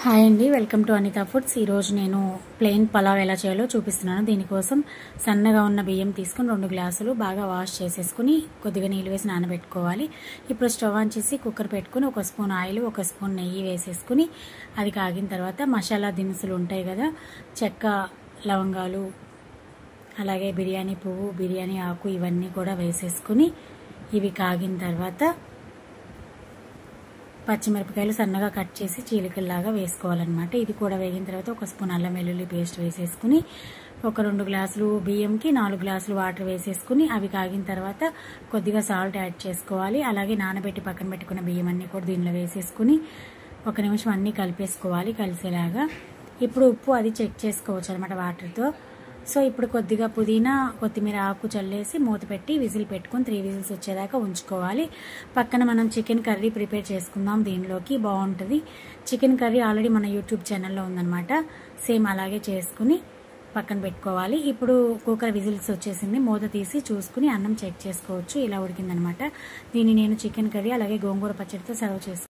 Hi అండి, welcome to Anita foods. ఈరోజు నేను ప్లెయిన్ పలావ్ ఎలా చేయాలో చూపిస్తున్నాను. దీనికోసం సన్నగా ఉన్న బియ్యం తీసుకుని 2 గ్లాసులు బాగా వాష్ చేసేసుకుని కొద్దిగా నీళ్ళు వేసి నానబెట్టుకోవాలి. ఇప్పుడు స్టవ్ ఆన్ చేసి కుక్కర్ పెట్టుకుని 1 స్పూన్ ఆయిల్ 1 స్పూన్ నెయ్యి వేసేసుకుని అది కాగిన తర్వాత మసాలా దినుసులు ఉంటాయి కదా, చెక్క, లవంగాలు, అలాగే బిర్యానీ పువ్వు, బిర్యానీ ఆకు ఇవన్నీ కూడా వేసేసుకుని ఇవి కాగిన తర్వాత పచ్చిమిరపకాయలు సన్నగా కట్ చేసి చీలికల్లాగా వేసుకోవాలన్నమాట. ఇది కూడా వేగిన తర్వాత 1 స్పూన్ అల్లం వెల్లుల్లి పేస్ట్ వేసేసుకుని 2 గ్లాసులు బియ్యంకి 4 గ్లాసులు వాటర్ వేసేసుకుని అవి కాగిన తర్వాత కొద్దిగా సాల్ట్ యాడ్ చేసుకోవాలి. అలాగే నానబెట్టి పక్కన పెట్టుకున్న బియ్యం అన్నీ కూడా దీనిలో వేసేసుకుని 1 నిమిషం అన్నీ కలిపేసుకోవాలి కలిసేలాగా. ఇప్పుడు ఉప్పు అది చెక్ చేసుకోవచ్చు అనమాట వాటర్తో. సో ఇప్పుడు కొద్దిగా పుదీనా, కొత్తిమీర ఆకు చల్లేసి మూత పెట్టి విజిల్ పెట్టుకుని 3 విజిల్స్ వచ్చేదాకా ఉంచుకోవాలి. పక్కన మనం చికెన్ కర్రీ ప్రిపేర్ చేసుకుందాం. దీనిలోకి బాగుంటుంది. చికెన్ కర్రీ ఆల్రెడీ మన యూట్యూబ్ ఛానల్లో ఉందన్నమాట. సేమ్ అలాగే చేసుకుని పక్కన పెట్టుకోవాలి. ఇప్పుడు కుక్కర్ విజిల్స్ వచ్చేసింది. మూత తీసి చూసుకుని అన్నం చెక్ చేసుకోవచ్చు. ఇలా ఉడికిందనమాట. దీన్ని నేను చికెన్ కర్రీ అలాగే గోంగూర పచ్చడితో సర్వ్ చేసుకున్నాను.